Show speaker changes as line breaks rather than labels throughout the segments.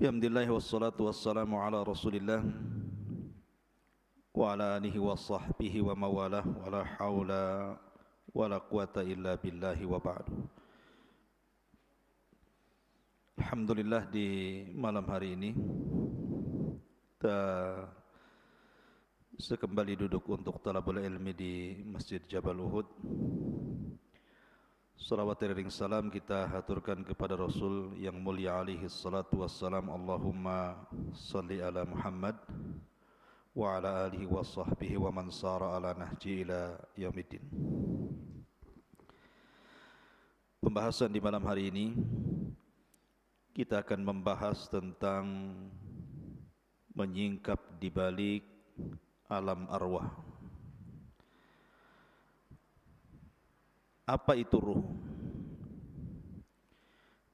Alhamdulillah wassalatu wassalamu ala Rasulillah wa ala alihi wa sahbihi wa mawalah wa la hawla wa la quwata illa billahi wa ba'du. Alhamdulillah di malam hari ini kita sekembali duduk untuk talabul ilmi di Masjid Jabal Uhud. Salawat dan salam kita haturkan kepada Rasul yang mulia alaihi salatu wassalam. Allahumma salli ala Muhammad wa ala alihi wa sahbihi wa man sara ala nahji ila yaumiddin. Pembahasan di malam hari ini kita akan membahas tentang menyingkap di balik alam arwah. Apa itu ruh?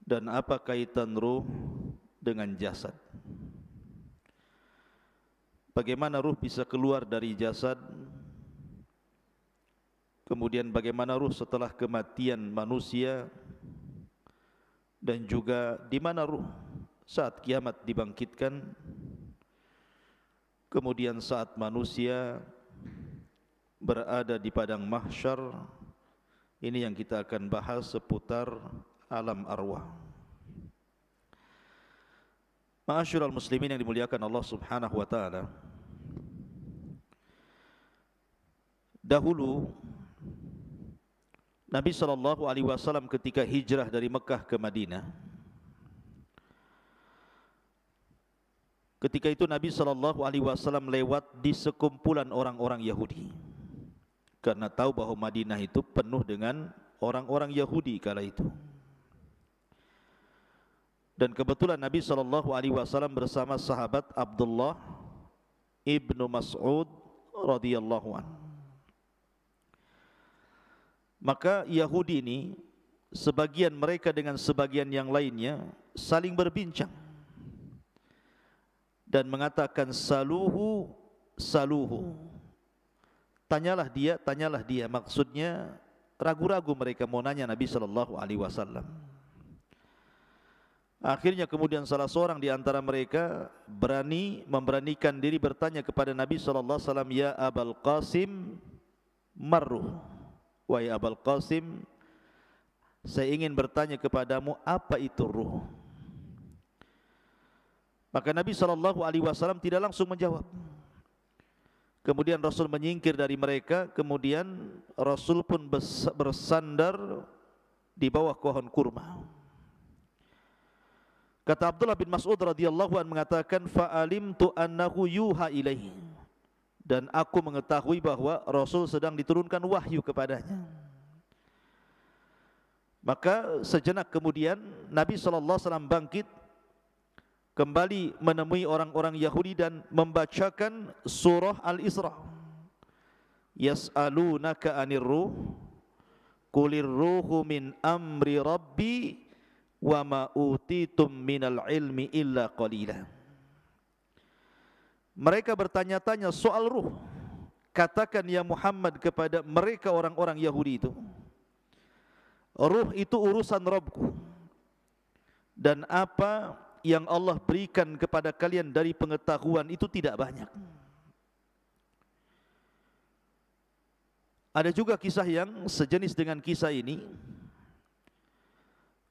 Dan apa kaitan ruh dengan jasad? Bagaimana ruh bisa keluar dari jasad? Kemudian bagaimana ruh setelah kematian manusia? Dan juga di mana ruh saat kiamat dibangkitkan? Kemudian saat manusia berada di padang mahsyar. Ini yang kita akan bahas seputar alam arwah. Ma'asyiral muslimin yang dimuliakan Allah Subhanahu wa taala. Dahulu Nabi sallallahu alaihi wasallam ketika hijrah dari Mekah ke Madinah, ketika itu Nabi sallallahu alaihi wasallam lewat di sekumpulan orang-orang Yahudi. Karena tahu bahwa Madinah itu penuh dengan orang-orang Yahudi kala itu. Dan kebetulan Nabi SAW bersama sahabat Abdullah ibnu Mas'ud radhiyallahu an. Maka Yahudi ini, sebagian mereka dengan sebagian yang lainnya saling berbincang dan mengatakan saluhu, saluhu. Tanyalah dia. Maksudnya ragu-ragu mereka mau nanya Nabi sallallahu alaihi wasallam. Akhirnya kemudian salah seorang di antara mereka memberanikan diri bertanya kepada Nabi sallallahu alaihi wasallam, "Ya Abul Qasim, marruh." Wahai Abul Qasim, saya ingin bertanya kepadamu, apa itu ruh? Maka Nabi sallallahu alaihi wasallam tidak langsung menjawab. Kemudian Rasul menyingkir dari mereka. Kemudian Rasul pun bersandar di bawah pohon kurma. Kata Abdullah bin Mas'ud radhiyallahu anhu mengatakan, fa'alimtu annahu yuha ilaihi. Dan aku mengetahui bahwa Rasul sedang diturunkan wahyu kepadanya. Maka sejenak kemudian Nabi SAW bangkit, kembali menemui orang-orang Yahudi dan membacakan surah Al-Isra. Yas'alunaka 'anir ruh qulir ruhu min amri rabbi wa ma utitum minal ilmi illa qalila. Mereka bertanya-tanya soal ruh. Katakan ya Muhammad kepada mereka orang-orang Yahudi itu, ruh itu urusan Rabbku, dan apa yang Allah berikan kepada kalian dari pengetahuan itu tidak banyak. Ada juga kisah yang sejenis dengan kisah ini.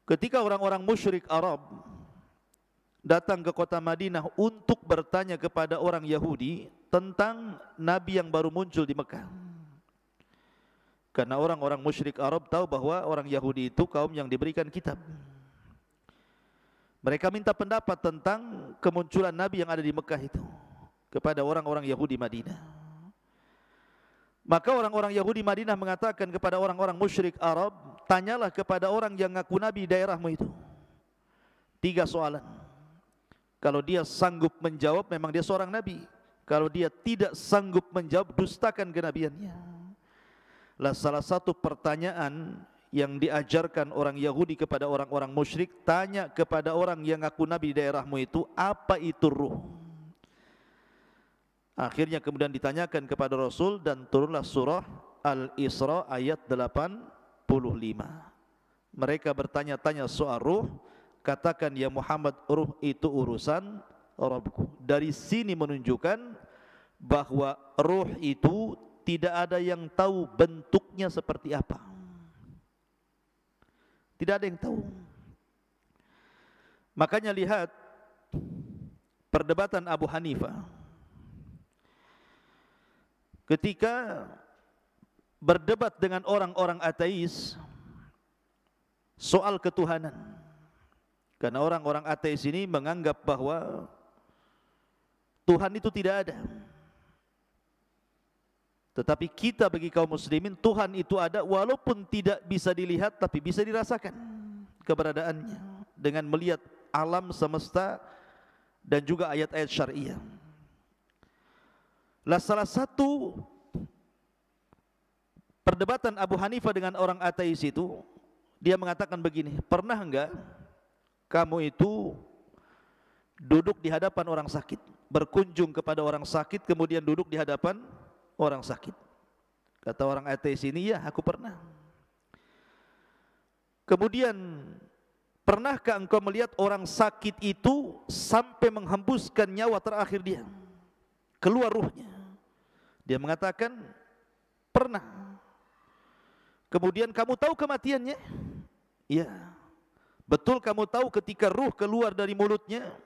Ketika orang-orang musyrik Arab datang ke kota Madinah untuk bertanya kepada orang Yahudi tentang Nabi yang baru muncul di Mekah. Karena orang-orang musyrik Arab tahu bahwa orang Yahudi itu kaum yang diberikan kitab. Mereka minta pendapat tentang kemunculan Nabi yang ada di Mekah itu kepada orang-orang Yahudi Madinah. Maka orang-orang Yahudi Madinah mengatakan kepada orang-orang musyrik Arab, tanyalah kepada orang yang ngaku Nabi di daerahmu itu 3 soalan. Kalau dia sanggup menjawab, memang dia seorang Nabi. Kalau dia tidak sanggup menjawab, dustakan kenabiannya. Lah salah satu pertanyaan yang diajarkan orang Yahudi kepada orang-orang musyrik, tanya kepada orang yang ngaku Nabi di daerahmu itu, apa itu ruh? Akhirnya kemudian ditanyakan kepada Rasul dan turunlah surah Al-Isra ayat 85. Mereka bertanya-tanya soal ruh katakan ya Muhammad, ruh itu urusan Rabbku. Dari sini menunjukkan bahwa ruh itu tidak ada yang tahu bentuknya seperti apa. Tidak ada yang tahu. Makanya lihat perdebatan Abu Hanifah ketika berdebat dengan orang-orang ateis soal ketuhanan. Karena orang-orang ateis ini menganggap bahwa Tuhan itu tidak ada. Tetapi kita bagi kaum muslimin, Tuhan itu ada walaupun tidak bisa dilihat tapi bisa dirasakan keberadaannya dengan melihat alam semesta dan juga ayat-ayat syariah. Lah salah satu perdebatan Abu Hanifah dengan orang ateis itu, dia mengatakan begini, pernah enggak kamu itu duduk di hadapan orang sakit, berkunjung kepada orang sakit, kemudian duduk di hadapan orang sakit? Kata orang ateis ini, ya aku pernah. Kemudian, pernahkah engkau melihat orang sakit itu sampai menghembuskan nyawa terakhir dia, keluar ruhnya? Dia mengatakan, pernah. Kemudian kamu tahu kematiannya? Iya. Betul kamu tahu ketika ruh keluar dari mulutnya?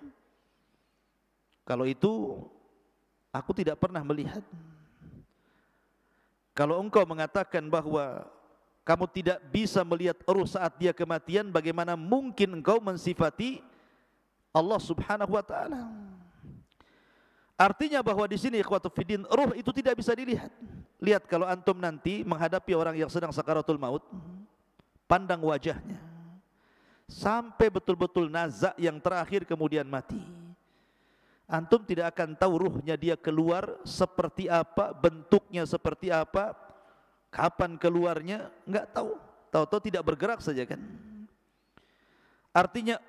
Kalau itu, aku tidak pernah melihat. Kalau engkau mengatakan bahwa kamu tidak bisa melihat ruh saat dia kematian, bagaimana mungkin engkau mensifati Allah Subhanahu wa taala? Artinya bahwa di sini ikhwatu fiddin, ruh itu tidak bisa dilihat. Lihat kalau antum nanti menghadapi orang yang sedang sakaratul maut, pandang wajahnya sampai betul-betul nazak yang terakhir kemudian mati. Antum tidak akan tahu ruhnya dia keluar seperti apa, bentuknya seperti apa, kapan keluarnya, enggak tahu. Tahu-tahu tidak bergerak saja kan. Artinya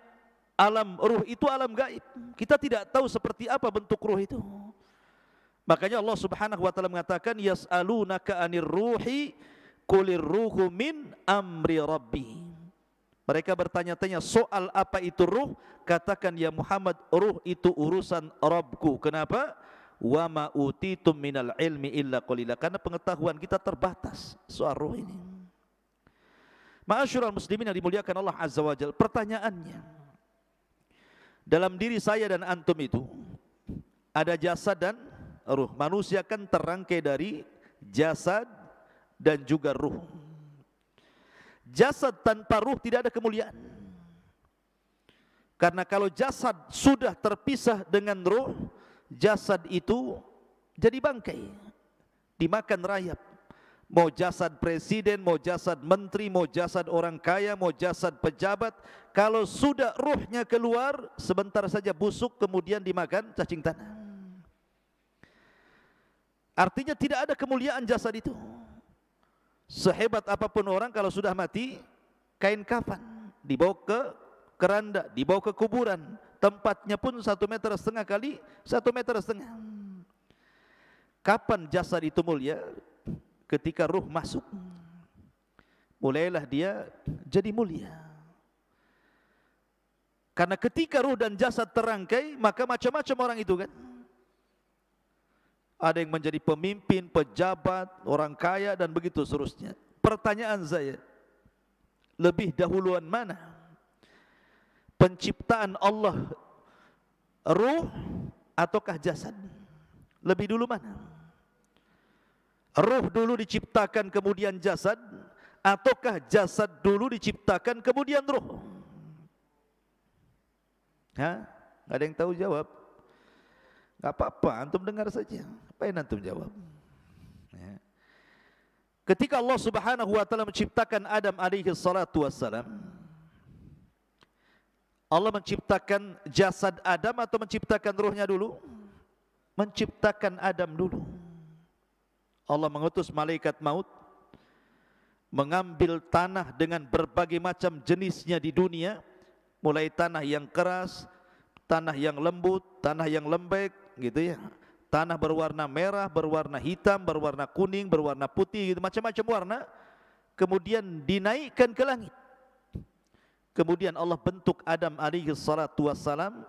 alam ruh itu alam gaib. Kita tidak tahu seperti apa bentuk ruh itu. Makanya Allah Subhanahu wa taala mengatakan, yas'alunaka 'anir ruhi qulir ruhu min amri rabbi. Mereka bertanya-tanya soal apa itu ruh, katakan ya Muhammad, ruh itu urusan Rabbku. Kenapa? Wa ma utitum minal ilmi illa qalila. Karena pengetahuan kita terbatas soal ruh ini. Ma'asyiral muslimin yang dimuliakan Allah Azza wa Jalla, pertanyaannya, dalam diri saya dan antum itu ada jasad dan ruh. Manusia kan terangkai dari jasad dan juga ruh. Jasad tanpa ruh tidak ada kemuliaan. Karena kalau jasad sudah terpisah dengan ruh, jasad itu jadi bangkai, dimakan rayap. Mau jasad presiden, mau jasad menteri, mau jasad orang kaya, mau jasad pejabat, kalau sudah ruhnya keluar, sebentar saja busuk, kemudian dimakan cacing tanah. Artinya tidak ada kemuliaan jasad itu. Sehebat apapun orang, kalau sudah mati, kain kafan dibawa ke keranda, dibawa ke kuburan, tempatnya pun 1,5 meter kali 1,5 meter. Kapan jasad itu mulia? Ketika ruh masuk, mulailah dia jadi mulia. Karena ketika ruh dan jasad terangkai, maka macam-macam orang itu kan. Ada yang menjadi pemimpin, pejabat, orang kaya dan begitu seterusnya. Pertanyaan saya, lebih dahuluan mana? Penciptaan Allah ruh ataukah jasad? Lebih dulu mana? Ruh dulu diciptakan kemudian jasad, ataukah jasad dulu diciptakan kemudian ruh? Hah? Gak ada yang tahu jawab. Gak apa-apa, antum dengar saja. Apa yang antum jawab? Ya. Ketika Allah Subhanahu wa taala menciptakan Adam alaihi salatu wassalam, Allah menciptakan jasad Adam atau menciptakan ruhnya dulu? Menciptakan Adam dulu. Allah mengutus malaikat maut, mengambil tanah dengan berbagai macam jenisnya di dunia, mulai tanah yang keras, tanah yang lembut, tanah yang lembek, gitu ya. Tanah berwarna merah, berwarna hitam, berwarna kuning, berwarna putih, gitu, macam-macam warna. Kemudian dinaikkan ke langit. kemudian Allah bentuk Adam alaihi salatu wassalam,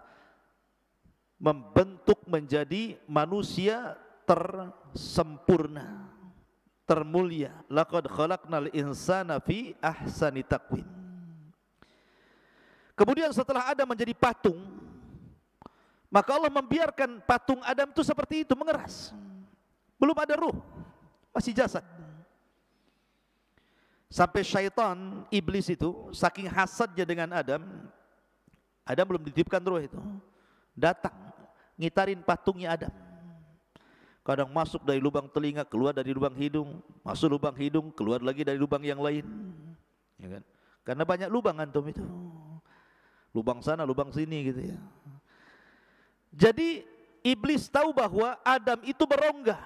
membentuk menjadi manusia tersempurna, termulia. Laqad khalaqnal insana fi ahsani taqwim. Kemudian setelah Adam menjadi patung, maka Allah membiarkan patung Adam itu seperti itu, mengeras. Belum ada ruh, masih jasad. Sampai syaitan, iblis itu, saking hasadnya dengan Adam, Adam belum dititipkan ruh itu, datang, ngitarin patungnya Adam. Kadang masuk dari lubang telinga, keluar dari lubang hidung, masuk lubang hidung, keluar lagi dari lubang yang lain, ya kan? Karena banyak lubang antum itu, lubang sana, lubang sini gitu ya. Jadi iblis tahu bahwa Adam itu berongga,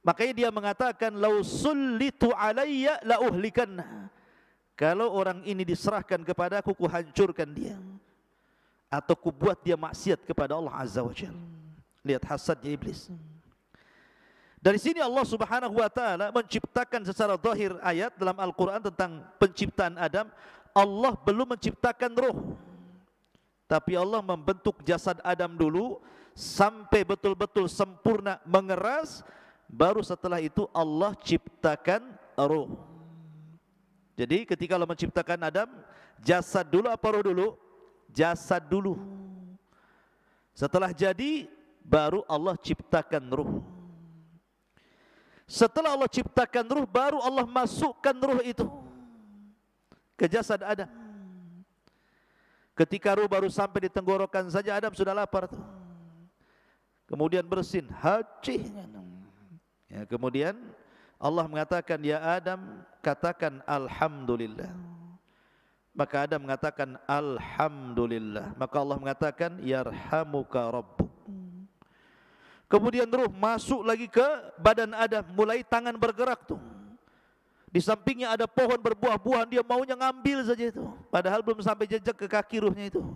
makanya dia mengatakan, lau sullitu alayya la uhlikanna. Kalau orang ini diserahkan kepadaku, ku hancurkan dia, atau ku buat dia maksiat kepada Allah Azza wa Jalla. Lihat hasadnya iblis. Dari sini Allah Subhanahu wa taala menciptakan secara zahir ayat dalam Al-Qur'an tentang penciptaan Adam. Allah belum menciptakan ruh, tapi Allah membentuk jasad Adam dulu sampai betul-betul sempurna, mengeras, baru setelah itu Allah ciptakan ruh. Jadi ketika Allah menciptakan Adam, jasad dulu apa ruh dulu? Jasad dulu. Setelah jadi, baru Allah ciptakan ruh. Setelah Allah ciptakan ruh, baru Allah masukkan ruh itu ke jasad Adam. Ketika ruh baru sampai di tenggorokan saja, Adam sudah lapar tuh. Kemudian bersin, haji. Ya, kemudian Allah mengatakan, ya Adam, katakan alhamdulillah. Maka Adam mengatakan alhamdulillah. Maka Allah mengatakan, yarhamuka rabbuk. Kemudian ruh masuk lagi ke badan Adam, mulai tangan bergerak tuh. Di sampingnya ada pohon berbuah-buahan, dia maunya ngambil saja itu, padahal belum sampai jejak ke kaki ruhnya itu.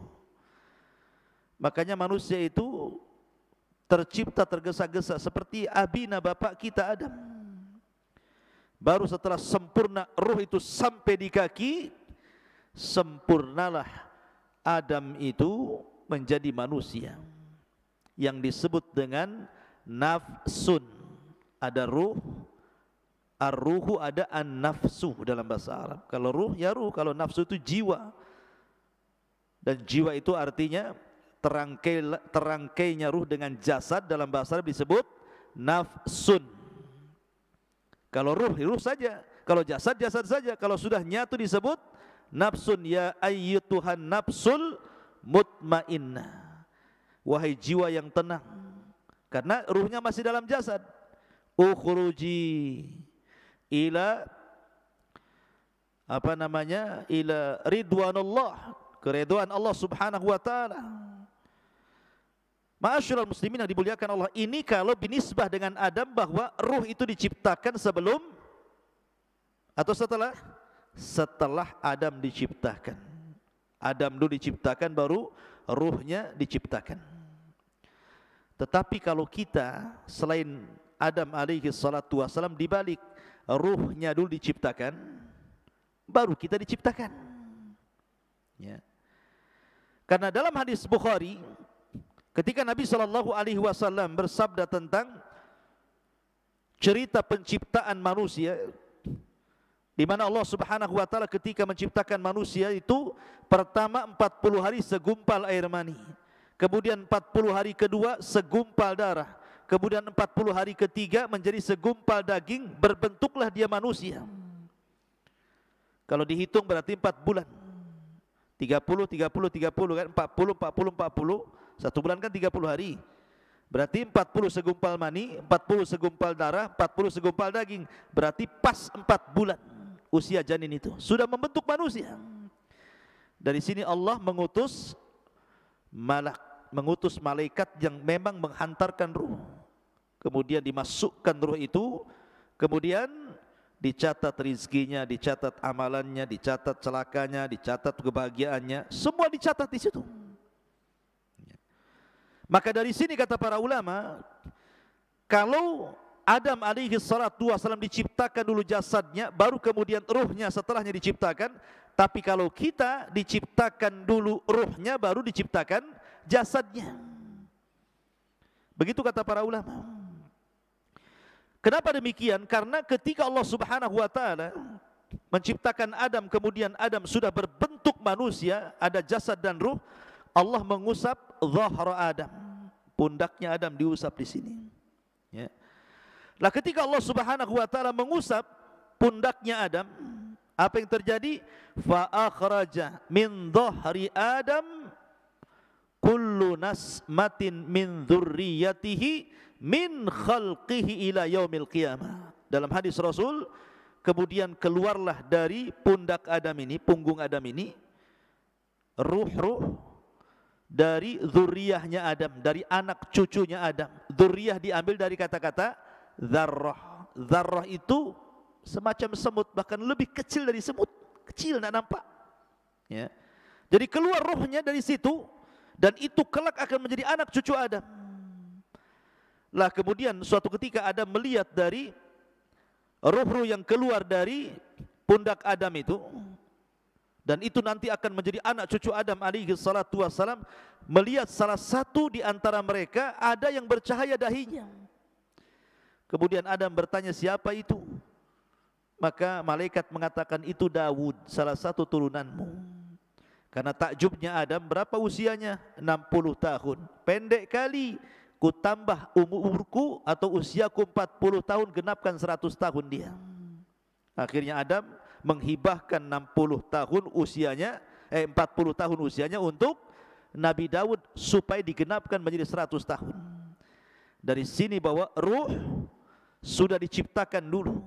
Makanya manusia itu tercipta tergesa-gesa seperti abina bapak kita Adam. Baru setelah sempurna ruh itu sampai di kaki, sempurnalah Adam itu menjadi manusia yang disebut dengan nafsun. Ada ruh, ar-ruhu, ada an-nafsu dalam bahasa Arab. Kalau ruh ya ruh, kalau nafsu itu jiwa. Dan jiwa itu artinya terangkainya ruh dengan jasad, dalam bahasa Arab disebut nafsun. Kalau ruh, ruh saja. Kalau jasad, jasad saja. Kalau sudah nyatu disebut nafsun. Ya ayyutuhan nafsul mutmainnah. Wahai jiwa yang tenang, karena ruhnya masih dalam jasad. Ukhruji ila ila ridwanullah, keridhaan Allah Subhanahu wa taala. Ma'asyiral muslimin yang dimuliakan Allah, ini kalau binisbah dengan Adam, bahwa ruh itu diciptakan sebelum atau setelah? Setelah Adam diciptakan. Adam dulu diciptakan, baru ruhnya diciptakan. Tetapi kalau kita selain Adam alaihi salatu wassalam, dibalik, ruhnya dulu diciptakan, baru kita diciptakan. Ya. Karena dalam hadis Bukhari, ketika Nabi sallallahu alaihi wasallam bersabda tentang cerita penciptaan manusia, di mana Allah Subhanahu wa taala ketika menciptakan manusia itu, pertama 40 hari segumpal air mani, kemudian 40 hari kedua segumpal darah, kemudian 40 hari ketiga menjadi segumpal daging, berbentuklah dia manusia. Kalau dihitung berarti 4 bulan. 30 kan, 40 satu bulan kan 30 hari. Berarti 40 segumpal mani, 40 segumpal darah, 40 segumpal daging. Berarti pas 4 bulan usia janin itu sudah membentuk manusia. Dari sini Allah mengutus malaikat yang memang menghantarkan ruh. Kemudian dimasukkan ruh itu, kemudian dicatat rizkinya, dicatat amalannya, dicatat celakanya, dicatat kebahagiaannya, semua dicatat di situ. Maka dari sini kata para ulama, kalau Adam alaihi salatu wasallam diciptakan dulu jasadnya, baru kemudian ruhnya setelahnya diciptakan. Tapi kalau kita diciptakan dulu ruhnya, baru diciptakan jasadnya. Begitu kata para ulama. Kenapa demikian? Karena ketika Allah Subhanahu wa taala menciptakan Adam, kemudian Adam sudah berbentuk manusia, ada jasad dan ruh, Allah mengusap zahra Adam. Pundaknya Adam diusap di sini. Ya. Lah ketika Allah Subhanahu wa taala mengusap pundaknya Adam, apa yang terjadi? Fa akhraja min dhahri Adam kullu nasmatin min dzurriyyatihi min khalqihi ila yaumil qiyamah. Dalam hadis Rasul, kemudian keluarlah dari pundak Adam ini, punggung Adam ini, ruh-ruh dari zuriyahnya Adam, dari anak cucunya Adam. Zuriyah diambil dari kata-kata zarrah. Zarrah itu semacam semut, bahkan lebih kecil dari semut, kecil tidak nampak. Ya. Jadi keluar ruhnya dari situ, dan itu kelak akan menjadi anak cucu Adam. Lah kemudian suatu ketika Adam melihat dari ruh-ruh yang keluar dari pundak Adam itu, dan itu nanti akan menjadi anak cucu Adam alaihi salatu wassalam, melihat salah satu di antara mereka ada yang bercahaya dahinya. Kemudian Adam bertanya, siapa itu? Maka malaikat mengatakan, itu Daud, salah satu turunanmu. Karena takjubnya Adam, berapa usianya? 60 tahun. Pendek kali, ku tambah umurku atau usiaku 40 tahun, genapkan 100 tahun dia. Akhirnya Adam menghibahkan 60 tahun usianya, 40 tahun usianya untuk Nabi Daud supaya digenapkan menjadi 100 tahun. Dari sini bahwa ruh sudah diciptakan dulu.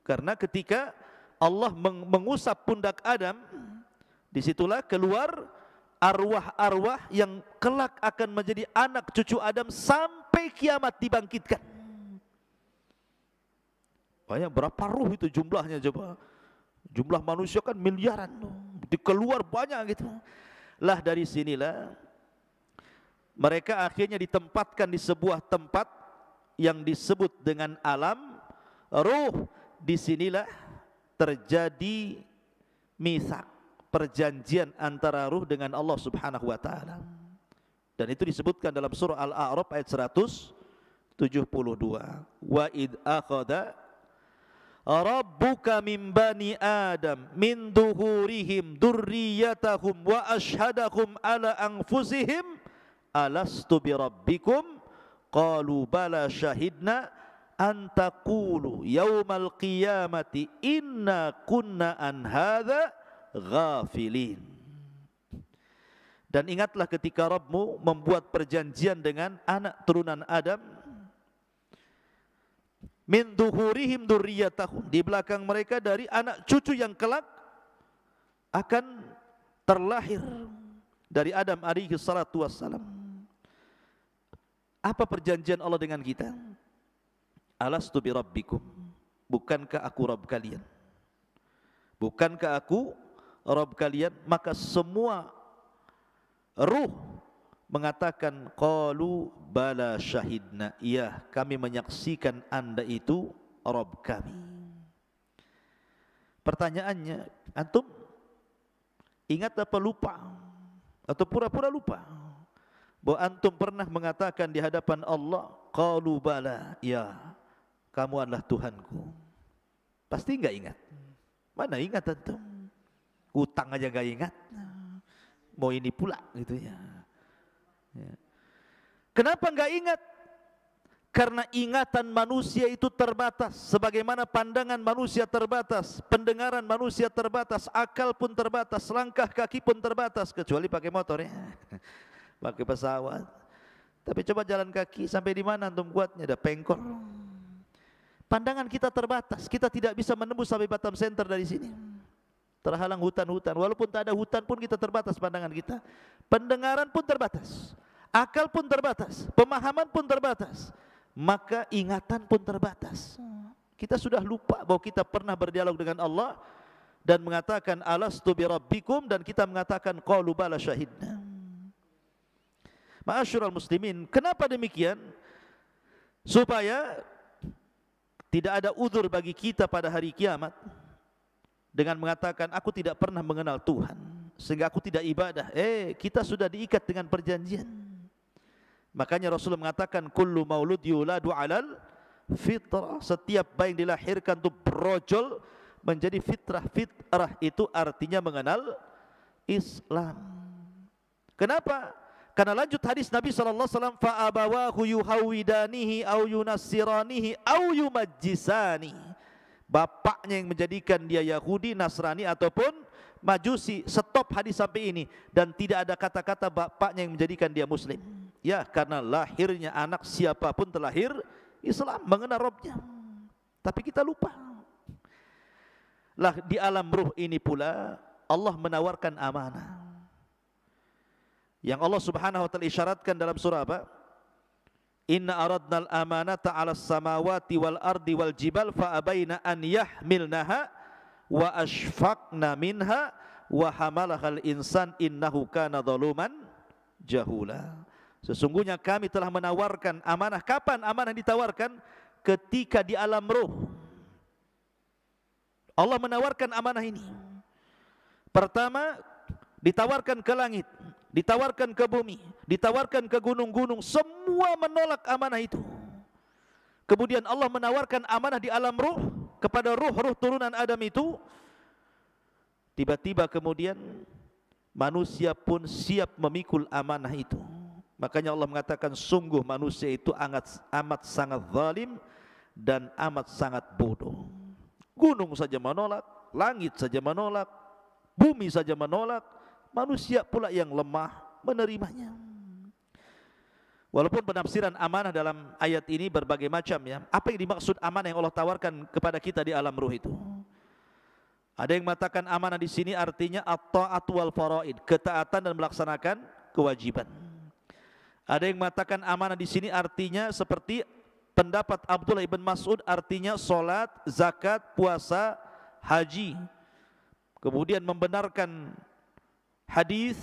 Karena ketika Allah mengusap pundak Adam, disitulah keluar arwah-arwah yang kelak akan menjadi anak cucu Adam sampai kiamat dibangkitkan. Banyak, berapa ruh itu jumlahnya coba? Jumlah manusia kan miliaran, keluar banyak gitu. Lah dari sinilah mereka akhirnya ditempatkan di sebuah tempat yang disebut dengan alam ruh. Disinilah terjadi mitsak, perjanjian antara ruh dengan Allah Subhanahu wa taala. Dan itu disebutkan dalam surah Al-A'raf ayat 172. Wa id akhadha rabbuka min bani Adam min duhurihim dzurriyyatahum wa ashhadahum ala anfusihim alastu birabbikum qalu bala syahidna an taqulu yaumal qiyamati inna kunna an hadza ghafilin. Dan ingatlah ketika Rabbmu membuat perjanjian dengan anak turunan Adam, min duhurihim dzurriyyatahum, di belakang mereka dari anak cucu yang kelak akan terlahir dari Adam alaihi salatu wassalam. Apa perjanjian Allah dengan kita? Alastu birabbikum, bukankah aku Rabb kalian? Bukankah aku Rabb kalian? Maka semua ruh mengatakan qalu bala syahidna, iya kami menyaksikan Anda itu Rabb kami. Pertanyaannya, antum ingat apa lupa? Atau pura-pura lupa bahwa antum pernah mengatakan di hadapan Allah, qalu bala, ya kamu adalah Tuhanku? Pasti enggak ingat. Mana ingat antum? Hutang aja enggak ingat, mau ini pula gitu ya. Kenapa enggak ingat? Karena ingatan manusia itu terbatas, sebagaimana pandangan manusia terbatas, pendengaran manusia terbatas, akal pun terbatas, langkah kaki pun terbatas, kecuali pakai motor ya, pakai pesawat. Tapi coba jalan kaki sampai di mana antum kuatnya? Ada pengkor. Pandangan kita terbatas, kita tidak bisa menembus sampai Batam Center dari sini. Terhalang hutan-hutan, walaupun tak ada hutan pun kita terbatas pandangan kita. Pendengaran pun terbatas, akal pun terbatas, pemahaman pun terbatas, maka ingatan pun terbatas. Kita sudah lupa bahwa kita pernah berdialog dengan Allah dan mengatakan alastu birabbikum, dan kita mengatakan qalu bala syahidna. Ma'asyiral muslimin, kenapa demikian? Supaya tidak ada uzur bagi kita pada hari kiamat dengan mengatakan aku tidak pernah mengenal Tuhan sehingga aku tidak ibadah. Kita sudah diikat dengan perjanjian. Makanya Rasulullah mengatakan kullu maulud yuladu alal fitrah. Setiap bayi yang dilahirkan itu brojol menjadi fitrah. Fitrah itu artinya mengenal Islam. Kenapa? Karena lanjut hadis Nabi SAW, fa abawahu yuhawidanihi au yunassiranihi au yumajjisani. Bapaknya yang menjadikan dia Yahudi, Nasrani ataupun Majusi. Stop hadis sampai ini. Dan tidak ada kata-kata bapaknya yang menjadikan dia Muslim. Ya, karena lahirnya anak siapapun terlahir Islam, mengenal Rabbnya. Tapi kita lupa. Lah di alam ruh ini pula Allah menawarkan amanah. Yang Allah Subhanahu wa taala isyaratkan dalam surah apa? Inna aradnal amanata 'alas samawati wal ardi wal jibal fa abaina an yahmilnaha wa ashfaqna minha wa hamalahal insan innahu kana zaluman jahula. Sesungguhnya kami telah menawarkan amanah. Kapan amanah ditawarkan? Ketika di alam ruh. Allah menawarkan amanah ini. Pertama, ditawarkan ke langit, ditawarkan ke bumi, ditawarkan ke gunung-gunung. Semua menolak amanah itu. Kemudian Allah menawarkan amanah di alam ruh kepada ruh-ruh turunan Adam itu. Tiba-tiba kemudian manusia pun siap memikul amanah itu. Makanya Allah mengatakan sungguh manusia itu amat sangat zalim dan amat sangat bodoh. Gunung saja menolak, langit saja menolak, bumi saja menolak, manusia pula yang lemah menerimanya. Walaupun penafsiran amanah dalam ayat ini berbagai macam ya. Apa yang dimaksud amanah yang Allah tawarkan kepada kita di alam ruh itu? Ada yang mengatakan amanah di sini artinya at-ta'at wal faraid, ketaatan dan melaksanakan kewajiban. Ada yang mengatakan amanah di sini artinya seperti pendapat Abdullah ibn Mas'ud, artinya solat, zakat, puasa, haji. Kemudian membenarkan hadis,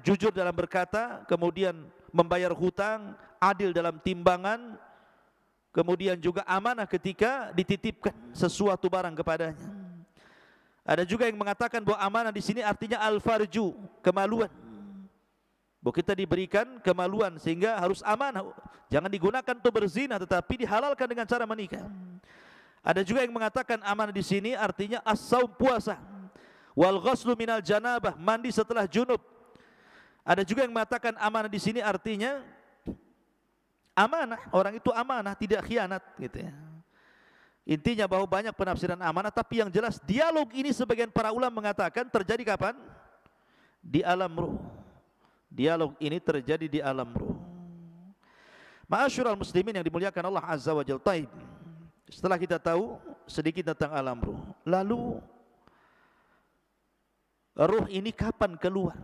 jujur dalam berkata, kemudian membayar hutang, adil dalam timbangan, kemudian juga amanah ketika dititipkan sesuatu barang kepadanya. Ada juga yang mengatakan bahwa amanah di sini artinya al-farju, kemaluan. Bahwa kita diberikan kemaluan sehingga harus amanah. Jangan digunakan untuk berzina, tetapi dihalalkan dengan cara menikah. Ada juga yang mengatakan amanah di sini artinya as-saum, puasa. Wal ghuslu minal janabah, mandi setelah junub. Ada juga yang mengatakan amanah di sini artinya amanah, orang itu amanah, tidak khianat gitu ya. Intinya bahwa banyak penafsiran amanah, tapi yang jelas dialog ini sebagian para ulama mengatakan terjadi kapan? Di alam ruh. Dialog ini terjadi di alam ruh. Ma'asyiral muslimin yang dimuliakan Allah Azza wa Jalla. Taib. Setelah kita tahu sedikit tentang alam ruh, lalu ruh ini kapan keluar?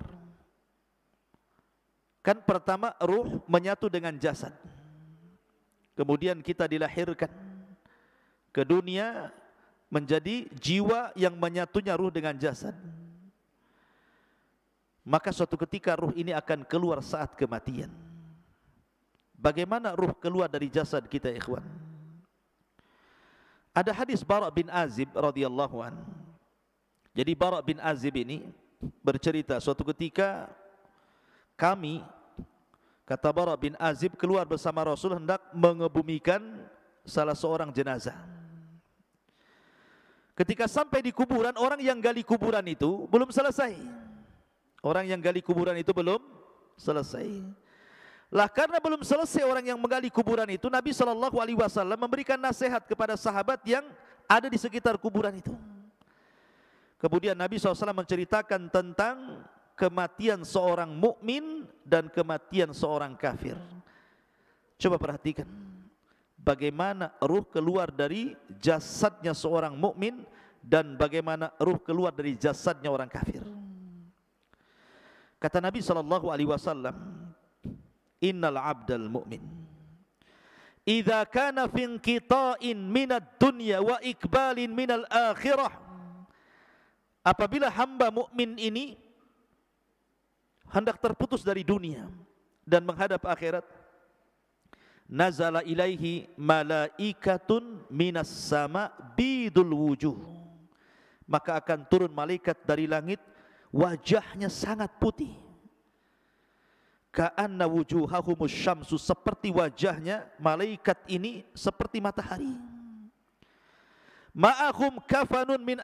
Kan pertama ruh menyatu dengan jasad. Kemudian kita dilahirkan ke dunia menjadi jiwa yang menyatunya ruh dengan jasad. Maka suatu ketika ruh ini akan keluar saat kematian. Bagaimana ruh keluar dari jasad kita, ikhwan? Ada hadis Bara' bin Azib radhiyallahu an. Jadi Bara' bin Azib ini bercerita suatu ketika kami, kata Bara' bin Azib, keluar bersama Rasul hendak mengebumikan salah seorang jenazah. Ketika sampai di kuburan, orang yang gali kuburan itu belum selesai. Orang yang gali kuburan itu belum selesai. Lah karena belum selesai orang yang menggali kuburan itu, Nabi SAW memberikan nasihat kepada sahabat yang ada di sekitar kuburan itu. Kemudian Nabi SAW menceritakan tentang kematian seorang mukmin dan kematian seorang kafir. Coba perhatikan bagaimana ruh keluar dari jasadnya seorang mukmin dan bagaimana ruh keluar dari jasadnya orang kafir. Kata Nabi SAW, innal abdal mu'min idza kana fi inqita'in minad dunya wa ikbalin minal akhirah, apabila hamba mukmin ini hendak terputus dari dunia dan menghadap akhirat, nazala ilaihi malaikatun minas sama bidul wujuh. Maka akan turun malaikat dari langit, wajahnya sangat putih. Ka'anna wujuhahumus syamsu, seperti wajahnya malaikat ini seperti matahari. Ma'ahum kafanun min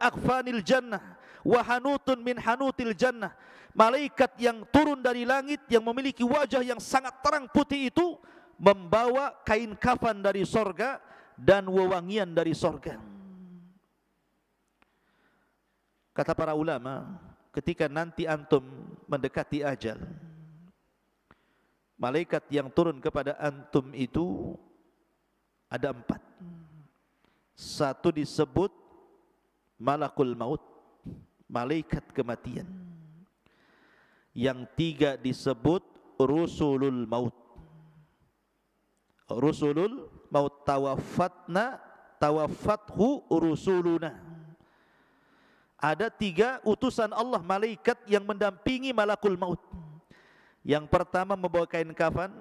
akfanil jannah wa hanutun min hanutil jannah. Malaikat yang turun dari langit yang memiliki wajah yang sangat terang putih itu membawa kain kafan dari sorga dan wewangian dari sorga. Kata para ulama, ketika nanti antum mendekati ajal, malaikat yang turun kepada antum itu ada 4. Satu disebut malakul maut, malaikat kematian. Yang 3 disebut rusulul maut. Rusulul maut, tawaffathu rusuluna. Ada 3 utusan Allah malaikat yang mendampingi malakul maut. Yang pertama membawa kain kafan,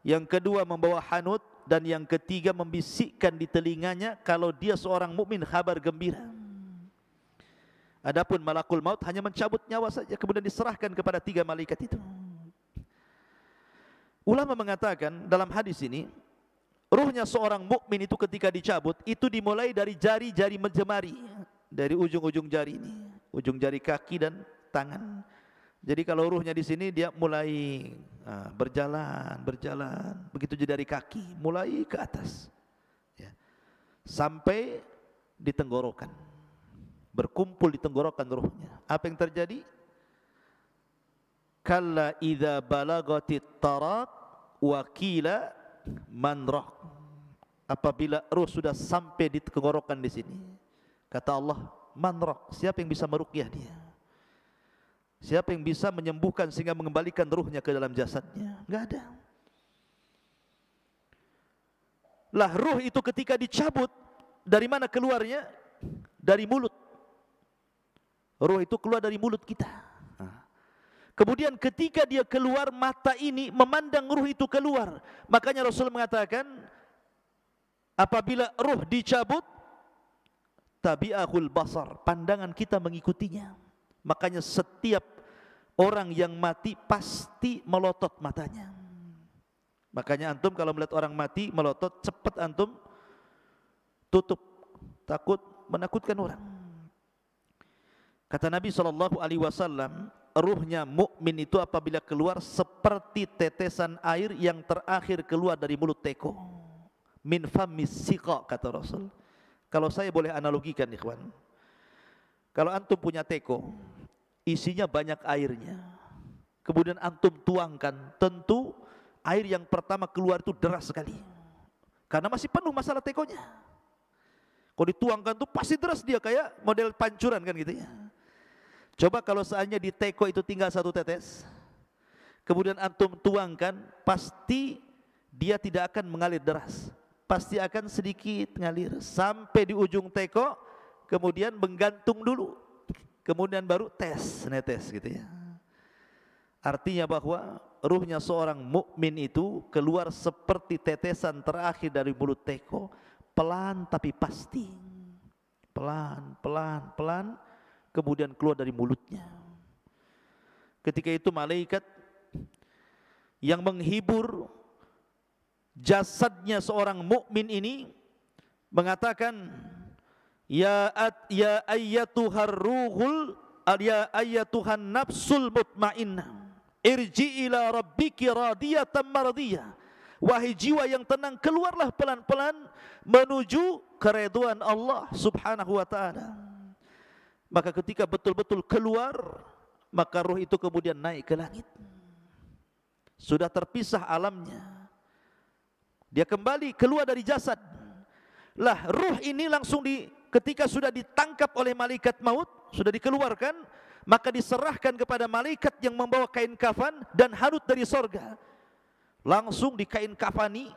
yang kedua membawa hanut, dan yang ketiga membisikkan di telinganya kalau dia seorang mukmin kabar gembira. Adapun malakul maut hanya mencabut nyawa saja, kemudian diserahkan kepada 3 malaikat itu. Ulama mengatakan dalam hadis ini, ruhnya seorang mukmin itu ketika dicabut itu dimulai dari jari-jari jemari, dari ujung-ujung jari ini, ujung jari kaki dan tangan. Jadi kalau ruhnya di sini dia mulai berjalan, begitu juga dari kaki, mulai ke atas, ya, sampai di tenggorokan, berkumpul di tenggorokan ruhnya. Apa yang terjadi? Kalla idza balagatit taraq wa qila man raq. Apabila ruh sudah sampai di tenggorokan di sini, kata Allah, man raq, siapa yang bisa meruqyah dia? Siapa yang bisa menyembuhkan sehingga mengembalikan ruhnya ke dalam jasadnya? Enggak ada. Lah ruh itu ketika dicabut, dari mana keluarnya? Dari mulut. Ruh itu keluar dari mulut kita. Kemudian ketika dia keluar, mata ini memandang ruh itu keluar. Makanya Rasul mengatakan, apabila ruh dicabut, tabi'ahul basar, pandangan kita mengikutinya. Makanya setiap orang yang mati pasti melotot matanya. Makanya antum kalau melihat orang mati melotot, cepat antum tutup, takut menakutkan orang. Kata Nabi SAW, ruhnya mukmin itu apabila keluar seperti tetesan air yang terakhir keluar dari mulut teko. Min famis siqa, kata Rasul. Kalau saya boleh analogikan, ikhwan, kalau antum punya teko, isinya banyak airnya, kemudian antum tuangkan, tentu air yang pertama keluar itu deras sekali, karena masih penuh masalah tekonya. Kalau dituangkan tuh pasti deras dia, kayak model pancuran kan gitu ya. Coba kalau seandainya di teko itu tinggal 1 tetes, kemudian antum tuangkan, pasti dia tidak akan mengalir deras, pasti akan sedikit mengalir sampai di ujung teko, kemudian menggantung dulu, kemudian baru netes gitu ya. Artinya bahwa ruhnya seorang mukmin itu keluar seperti tetesan terakhir dari mulut teko, pelan tapi pasti, pelan, kemudian keluar dari mulutnya. Ketika itu malaikat yang menghibur jasadnya seorang mukmin ini mengatakan, Ya ayyatuhar ruhul, ya ayyatuhan nafsul mutmainnah, irji ila rabbiki radiyatan mardiyah. Wahai jiwa yang tenang, keluarlah pelan-pelan menuju keridhaan Allah Subhanahu wa taala. Maka ketika betul-betul keluar, maka ruh itu kemudian naik ke langit. Sudah terpisah alamnya, dia kembali keluar dari jasad. Lah ruh ini langsung ketika sudah ditangkap oleh malaikat maut, sudah dikeluarkan, maka diserahkan kepada malaikat yang membawa kain kafan dan hanut dari sorga. Langsung dikain kafani,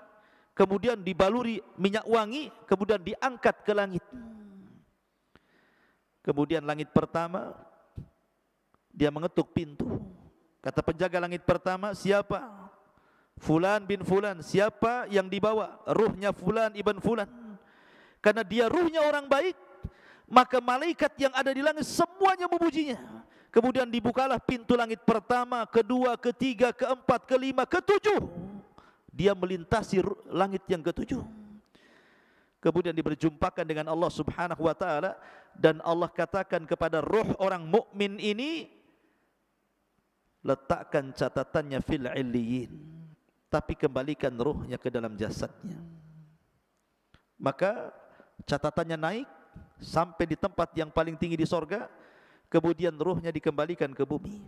kemudian dibaluri minyak wangi, kemudian diangkat ke langit. Kemudian langit pertama, dia mengetuk pintu. Kata penjaga langit pertama, siapa? Fulan bin Fulan, siapa yang dibawa? Ruhnya Fulan ibn Fulan. Karena dia ruhnya orang baik, maka malaikat yang ada di langit semuanya memujinya. Kemudian dibukalah pintu langit pertama, kedua, ketiga, keempat, kelima, ketujuh. Dia melintasi langit yang ketujuh. Kemudian diberjumpakan dengan Allah Subhanahu wa taala, dan Allah katakan kepada ruh orang mukmin ini, letakkan catatannya fil illiyin, tapi kembalikan ruhnya ke dalam jasadnya. Maka catatannya naik sampai di tempat yang paling tinggi di sorga, kemudian ruhnya dikembalikan ke bumi.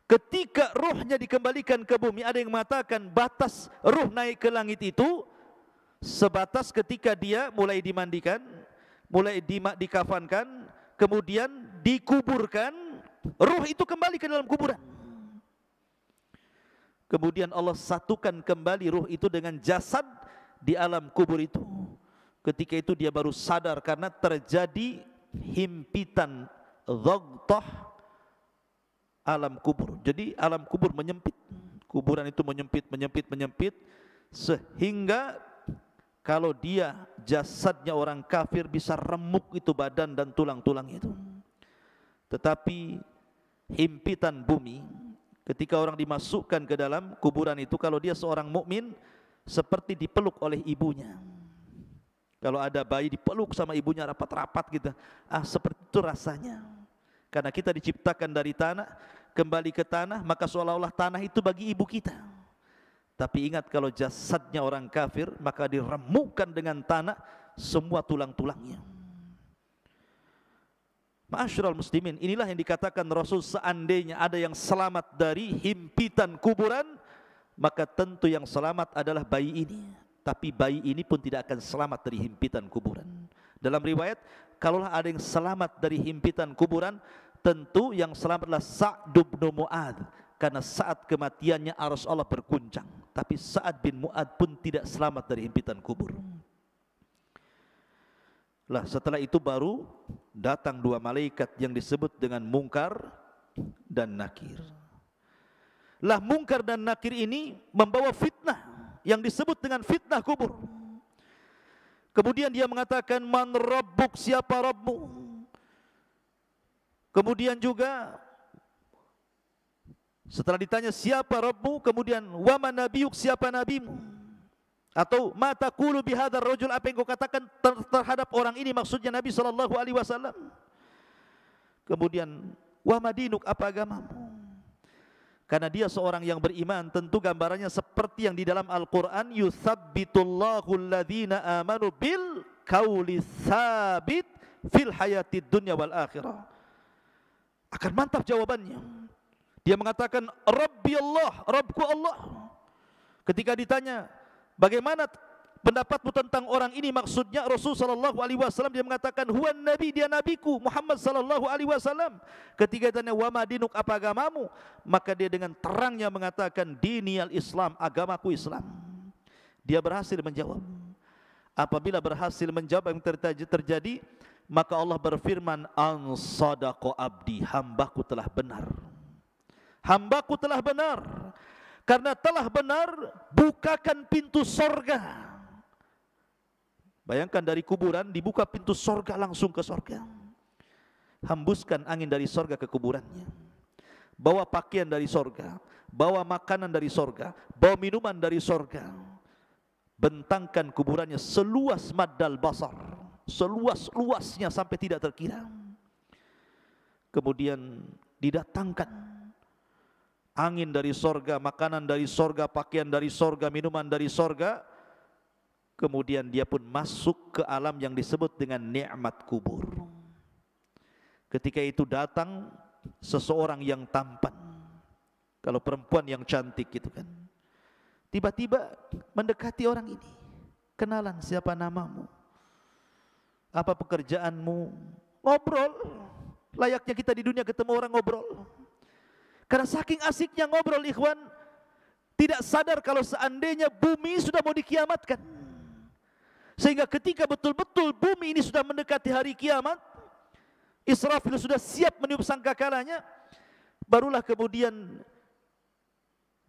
Ketika ruhnya dikembalikan ke bumi, ada yang mengatakan batas ruh naik ke langit itu sebatas ketika dia mulai dimandikan, mulai dikafankan, kemudian dikuburkan, ruh itu kembali ke dalam kuburan. Kemudian Allah satukan kembali ruh itu dengan jasad di alam kubur itu. Ketika itu dia baru sadar karena terjadi himpitan dhaghtah alam kubur. Jadi alam kubur menyempit. Kuburan itu menyempit sehingga kalau dia jasadnya orang kafir bisa remuk itu badan dan tulang-tulang itu. Tetapi himpitan bumi ketika orang dimasukkan ke dalam kuburan itu, kalau dia seorang mukmin seperti dipeluk oleh ibunya. Kalau ada bayi dipeluk sama ibunya rapat-rapat gitu, seperti itu rasanya. Karena kita diciptakan dari tanah, kembali ke tanah, maka seolah-olah tanah itu bagi ibu kita. Tapi ingat, kalau jasadnya orang kafir, maka diremukkan dengan tanah semua tulang-tulangnya. Ma'asyiral muslimin, inilah yang dikatakan Rasul, seandainya ada yang selamat dari himpitan kuburan, maka tentu yang selamat adalah bayi ini. Tapi bayi ini pun tidak akan selamat dari himpitan kuburan. Dalam riwayat, kalaulah ada yang selamat dari himpitan kuburan, tentu yang selamat adalah Sa'd bin Mu'adz, karena saat kematiannya arsy Allah berguncang. Tapi Sa'd bin Mu'adz pun tidak selamat dari himpitan kubur. Lah setelah itu baru datang dua malaikat yang disebut dengan Munkar dan Nakir. Lah Munkar dan Nakir ini membawa fitnah yang disebut dengan fitnah kubur. Kemudian dia mengatakan, man rabbuk, siapa Rabbmu? Kemudian juga setelah ditanya siapa Rabbmu, kemudian wa man nabiyuk, siapa nabimu? Atau ma taqulu bihadzal rajul, apa yang kau katakan terhadap orang ini, maksudnya Nabi sallallahu alaihi wasallam. Kemudian wa madinuk, apa agamamu? Karena dia seorang yang beriman, tentu gambarannya seperti yang di dalam Al-Quran, yuthabbitullahu alladhina amanu bil qawli tsabit fil hayatid dunya wal akhirah. Akan mantap jawabannya. Dia mengatakan Rabbi Allah, Rabbku Allah. Ketika ditanya bagaimana pendapatmu tentang orang ini, maksudnya Rasul sallallahu alaihi wasallam, dia mengatakan huwan nabi, dia nabiku Muhammad sallallahu alaihi wasallam. Ketika ditanya wa madinuk, apa agamamu, maka dia dengan terangnya mengatakan diniyal Islam, agamaku Islam. Dia berhasil menjawab. Apabila berhasil menjawab yang terjadi, maka Allah berfirman, an sadaqa abdi, hambaku telah benar. Hambaku telah benar. Karena telah benar, bukakan pintu sorga. Bayangkan dari kuburan dibuka pintu sorga langsung ke sorga. Hembuskan angin dari sorga ke kuburannya. Bawa pakaian dari sorga, bawa makanan dari sorga, bawa minuman dari sorga. Bentangkan kuburannya seluas maddal basar, seluas-luasnya sampai tidak terkira. Kemudian didatangkan angin dari sorga, makanan dari sorga, pakaian dari sorga, minuman dari sorga. Kemudian dia pun masuk ke alam yang disebut dengan nikmat kubur. Ketika itu datang seseorang yang tampan, kalau perempuan yang cantik gitu kan, tiba-tiba mendekati orang ini. Kenalan, siapa namamu? Apa pekerjaanmu? Ngobrol. Layaknya kita di dunia ketemu orang ngobrol. Karena saking asiknya ngobrol, ikhwan, tidak sadar kalau seandainya bumi sudah mau dikiamatkan. Sehingga ketika betul-betul bumi ini sudah mendekati hari kiamat, Israfil sudah siap meniup sangkakalanya, barulah kemudian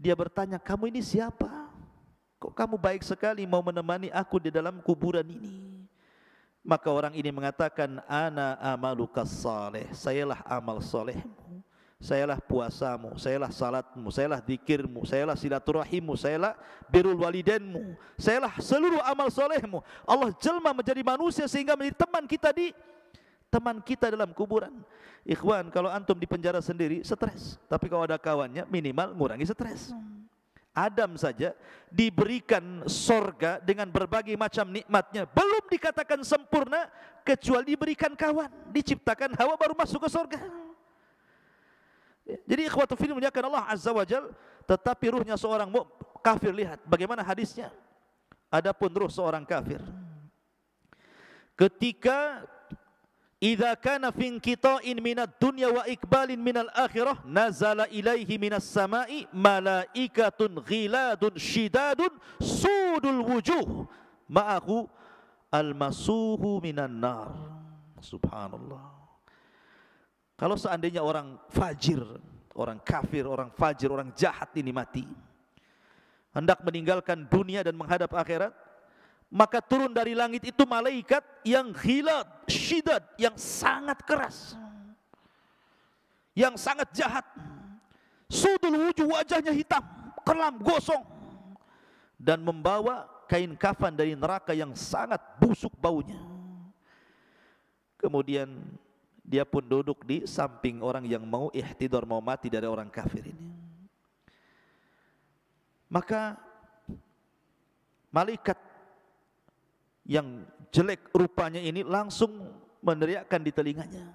Dia bertanya, kamu ini siapa? Kok kamu baik sekali mau menemani aku di dalam kuburan ini? Maka orang ini mengatakan, ana amalukas saleh, sayalah amal solehmu, sayalah puasamu, sayalah salatmu, sayalah zikirmu, sayalah silaturahimmu, sayalah birrul walidainmu, sayalah seluruh amal solehmu. Allah jelma menjadi manusia sehingga menjadi teman kita dalam kuburan. Ikhwan, kalau antum di penjara sendiri stres, tapi kalau ada kawannya minimal ngurangi stres. Adam saja diberikan sorga dengan berbagai macam nikmatnya, belum dikatakan sempurna kecuali diberikan kawan, diciptakan Hawa baru masuk ke sorga. Jadi ikhwatu fillah muliakan Allah Azza wa Jal, tetapi ruhnya seorang kafir, lihat bagaimana hadisnya. Adapun ruh seorang kafir, ketika idza kana fi inqita'in minad dunya wa iqbalin minal akhirah nazala ilaihi minas sama'i malaikatun ghiladun shidadun sudul wujuh ma'ahu almasuhu minan nar. Subhanallah. Kalau seandainya orang fajir, orang kafir, orang fajir, orang jahat ini mati, hendak meninggalkan dunia dan menghadap akhirat, maka turun dari langit itu malaikat yang ghilad, syidad, yang sangat keras, yang sangat jahat. Sudul wujuh, wajahnya hitam, kelam, gosong, dan membawa kain kafan dari neraka yang sangat busuk baunya. Kemudian dia pun duduk di samping orang yang mau ihtidar, mau mati dari orang kafir ini. Maka malaikat yang jelek rupanya ini langsung meneriakkan di telinganya,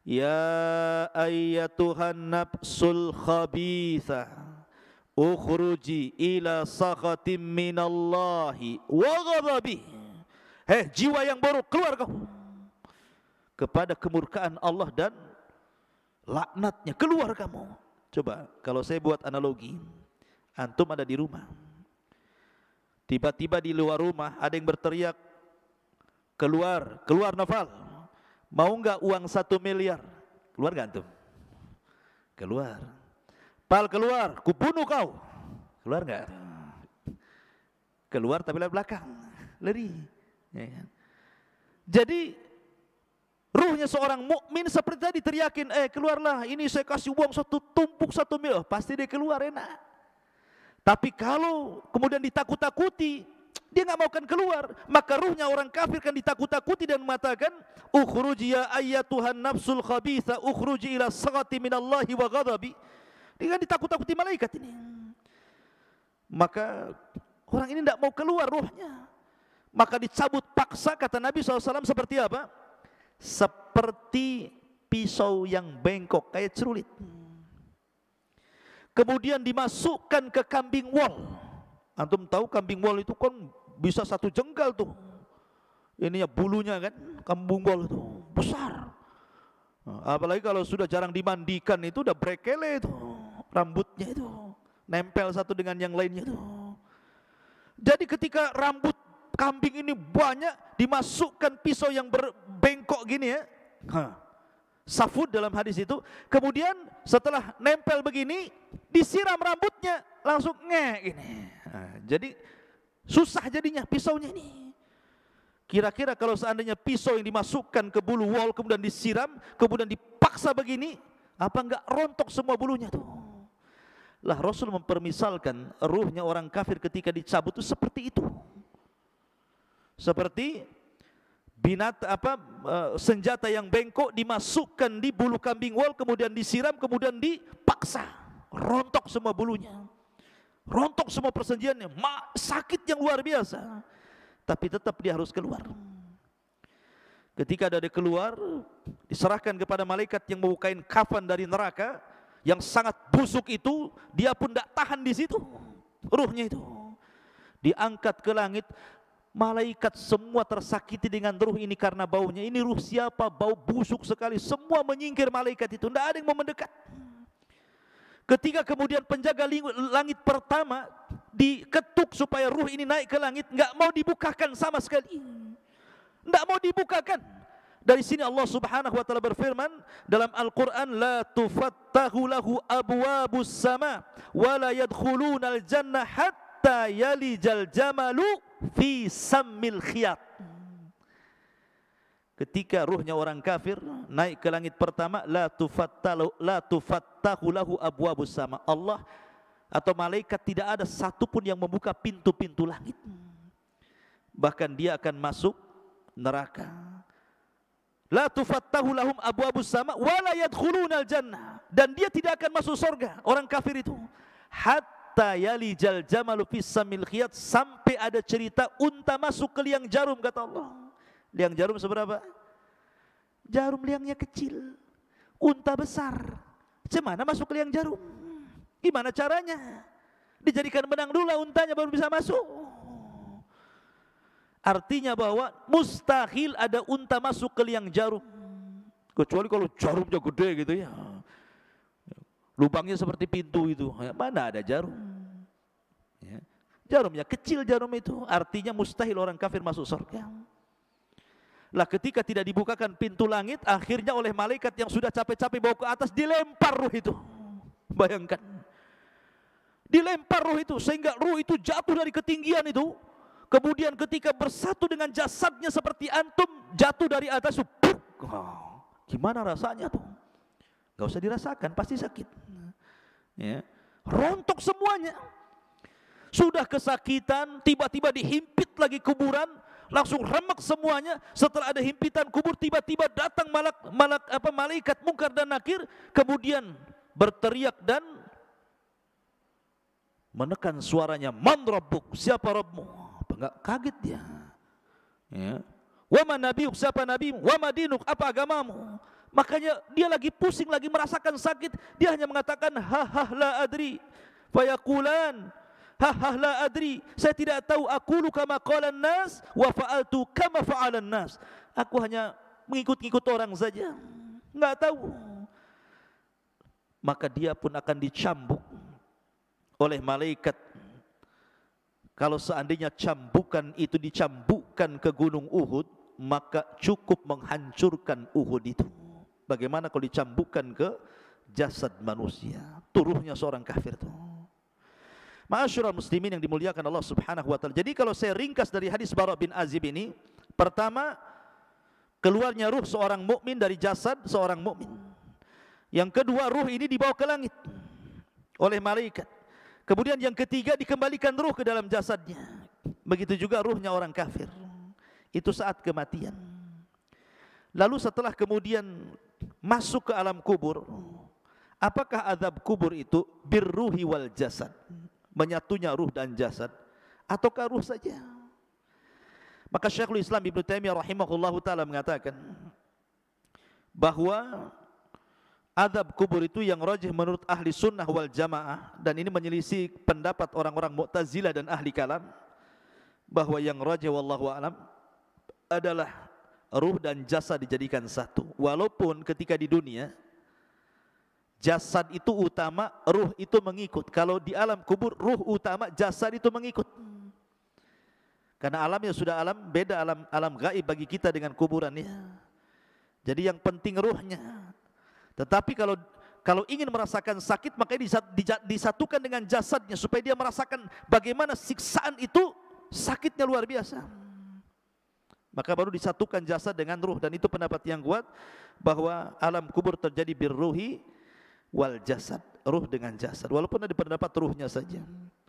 ya ayyatuhan nafsul khabitha ukhruji ila sakhatim minallahi wa ghadabi. Hei jiwa yang buruk, keluar kau kepada kemurkaan Allah dan laknatnya, keluar kamu. Coba kalau saya buat analogi, antum ada di rumah, tiba-tiba di luar rumah ada yang berteriak, keluar, keluar Noval, mau enggak uang 1 miliar? Keluar enggak antum? Keluar. Pal, keluar, kubunuh kau. Keluar enggak? Keluar tapi lewat belakang, lari. Jadi ruhnya seorang mukmin seperti tadi teriakin, keluarlah, ini saya kasih uang tumpuk 1 miliar, pasti dia keluar enak. Tapi kalau kemudian ditakut-takuti, dia nggak mau kan keluar, maka ruhnya orang kafir kan ditakut-takuti dan mengatakan, ukhruji ya ayyatuhan nafsul khabitha ukhruji ila saghati minallahi wa ghadabi. Dia kan ditakut-takuti malaikat ini. Maka orang ini tidak mau keluar ruhnya, maka dicabut paksa, kata Nabi SAW, seperti apa? Seperti pisau yang bengkok, kayak cerulit. Kemudian dimasukkan ke kambing wol. Antum tahu kambing wol itu kan bisa 1 jengkal tuh. Ininya bulunya kan, kambing wol itu besar. Apalagi kalau sudah jarang dimandikan itu udah brekele itu, rambutnya itu nempel satu dengan yang lainnya itu. Jadi ketika rambut kambing ini banyak, dimasukkan pisau yang berbengkok gini ya, safud dalam hadis itu. Kemudian setelah nempel begini, disiram rambutnya, langsung gini. Jadi susah jadinya pisaunya ini. Kira-kira kalau seandainya pisau yang dimasukkan ke bulu wol kemudian disiram, kemudian dipaksa begini, apa enggak rontok semua bulunya tuh? Lah Rasul mempermisalkan ruhnya orang kafir ketika dicabut itu seperti itu. Seperti senjata yang bengkok dimasukkan di bulu kambing wol, kemudian disiram, kemudian dipaksa, rontok semua bulunya, rontok semua persenjaannya, sakit yang luar biasa. Tapi tetap dia harus keluar. Ketika dia keluar, diserahkan kepada malaikat yang membawa kain kafan dari neraka yang sangat busuk itu. Dia pun tidak tahan di situ, ruhnya itu diangkat ke langit. Malaikat semua tersakiti dengan ruh ini karena baunya. Ini ruh siapa? Bau busuk sekali. Semua menyingkir malaikat itu, tidak ada yang mau mendekat. Ketika kemudian penjaga langit pertama diketuk supaya ruh ini naik ke langit, nggak mau dibukakan sama sekali, nggak mau dibukakan. Dari sini Allah Subhanahu wa taala berfirman dalam Al-Qur'an, la tufattahu lahu abwabus sama wa la yadkhulunal jannah hatta yalijal jamalu fi sammil khiyat. Ketika ruhnya orang kafir naik ke langit pertama, la tufattahu lahu abwabus sama. Allah atau malaikat tidak ada satupun yang membuka pintu-pintu langit. Bahkan dia akan masuk neraka. La tufattahu lahum abwabus sama wa la yadkhulunal jannah, dan dia tidak akan masuk surga orang kafir itu hatta yalijal jamalu fis samil khiyat, sampai ada cerita unta masuk ke liang jarum, kata Allah. Liang jarum seberapa? Jarum liangnya kecil, unta besar. Gimana masuk ke liang jarum? Gimana caranya? Dijadikan benang dulu lah untanya baru bisa masuk. Artinya bahwa mustahil ada unta masuk ke liang jarum, kecuali kalau jarumnya gede gitu ya, lubangnya seperti pintu itu. Mana ada jarum ya. Jarumnya kecil, jarum itu artinya mustahil orang kafir masuk surga. Lah ketika tidak dibukakan pintu langit, akhirnya oleh malaikat yang sudah capek-capek bawa ke atas, dilempar ruh itu. Bayangkan, dilempar ruh itu sehingga ruh itu jatuh dari ketinggian itu. Kemudian ketika bersatu dengan jasadnya seperti antum, jatuh dari atas, gimana rasanya tuh? Gak usah dirasakan, pasti sakit ya. Rontok semuanya. Sudah kesakitan, tiba-tiba dihimpit lagi kuburan, langsung remek semuanya. Setelah ada himpitan kubur, tiba-tiba datang malaikat Munkar dan Nakir, kemudian berteriak dan menekan suaranya, man rabbuk, siapa Rabbmu? Enggak, kaget dia ya. Wa man nabiyuk, siapa nabimu? Wa madinuk, apa agamamu? Makanya dia lagi pusing, lagi merasakan sakit, dia hanya mengatakan la adri. Fayaqulan la adri, saya tidak tahu. Aqulu kama qalan nas wa fa'altu kama fa'alan nas. Aku hanya mengikut-ikut orang saja, enggak tahu. Maka dia pun akan dicambuk oleh malaikat. Kalau seandainya cambukan itu dicambukkan ke gunung Uhud, maka cukup menghancurkan Uhud itu. Bagaimana kalau dicambukkan ke jasad manusia? Turuhnya seorang kafir itu. Ma'asyiral muslimin yang dimuliakan Allah Subhanahu wa taala. Jadi kalau saya ringkas dari hadis Bara' bin Azib ini, pertama, keluarnya ruh seorang mukmin dari jasad seorang mukmin. Yang kedua, ruh ini dibawa ke langit oleh malaikat. Kemudian yang ketiga, dikembalikan ruh ke dalam jasadnya. Begitu juga ruhnya orang kafir. Itu saat kematian. Lalu setelah kemudian masuk ke alam kubur, apakah azab kubur itu birruhi wal jasad, menyatunya ruh dan jasad, ataukah ruh saja? Maka Syekhul Islam Ibnu Taimiyah rahimahullahu taala mengatakan bahwa azab kubur itu yang rajih menurut ahli sunnah wal jamaah, dan ini menyelisih pendapat orang-orang Mu'tazilah dan ahli kalam, bahwa yang rajih wallahu alam adalah ruh dan jasad dijadikan satu. Walaupun ketika di dunia jasad itu utama, ruh itu mengikut. Kalau di alam kubur ruh utama, jasad itu mengikut. Karena alamnya sudah alam beda, alam gaib bagi kita dengan kuburannya. Jadi yang penting ruhnya. Tetapi kalau ingin merasakan sakit, maka disatukan dengan jasadnya supaya dia merasakan bagaimana siksaan itu, sakitnya luar biasa. Maka baru disatukan jasad dengan ruh, dan itu pendapat yang kuat bahwa alam kubur terjadi birruhi wal jasad, ruh dengan jasad. Walaupun ada pendapat ruhnya saja,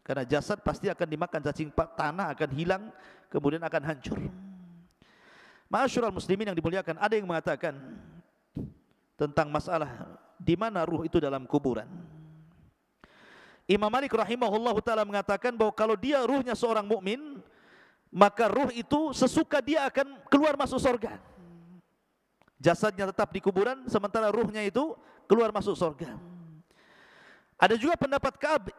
karena jasad pasti akan dimakan cacing tanah, akan hilang, kemudian akan hancur. Ma'asyiral muslimin yang dimuliakan, ada yang mengatakan tentang masalah di mana ruh itu dalam kuburan. Imam Malik rahimahullahu taala mengatakan bahwa kalau dia ruhnya seorang mukmin, maka ruh itu sesuka dia akan keluar masuk surga. Jasadnya tetap di kuburan, sementara ruhnya itu keluar masuk surga. Ada juga pendapat Ka'ab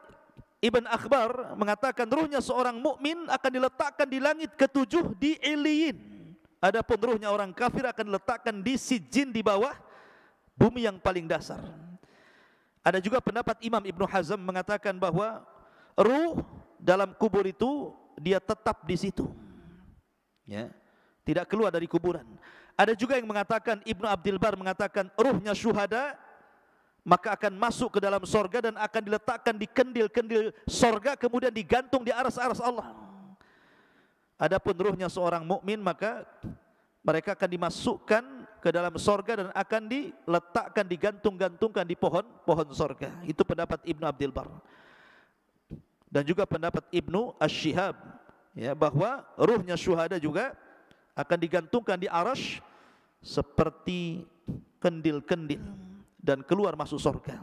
Ibn Akhbar mengatakan ruhnya seorang mukmin akan diletakkan di langit ketujuh di Iliyin. Adapun ruhnya orang kafir akan diletakkan di Sijin, di bawah bumi yang paling dasar. Ada juga pendapat Imam Ibnu Hazm mengatakan bahwa ruh dalam kubur itu dia tetap di situ, ya, tidak keluar dari kuburan. Ada juga yang mengatakan, Ibnu Abdul Bar mengatakan, ruhnya syuhada maka akan masuk ke dalam sorga dan akan diletakkan di kendil-kendil sorga, kemudian digantung di aras-aras Allah. Adapun ruhnya seorang mukmin maka mereka akan dimasukkan ke dalam sorga dan akan diletakkan, digantung-gantungkan di pohon sorga. Itu pendapat Ibnu Abdul Bar. Dan juga pendapat Ibnu Ash-Shihab, ya, bahwa ruhnya syuhada juga akan digantungkan di arasy seperti kendil-kendil dan keluar masuk sorga.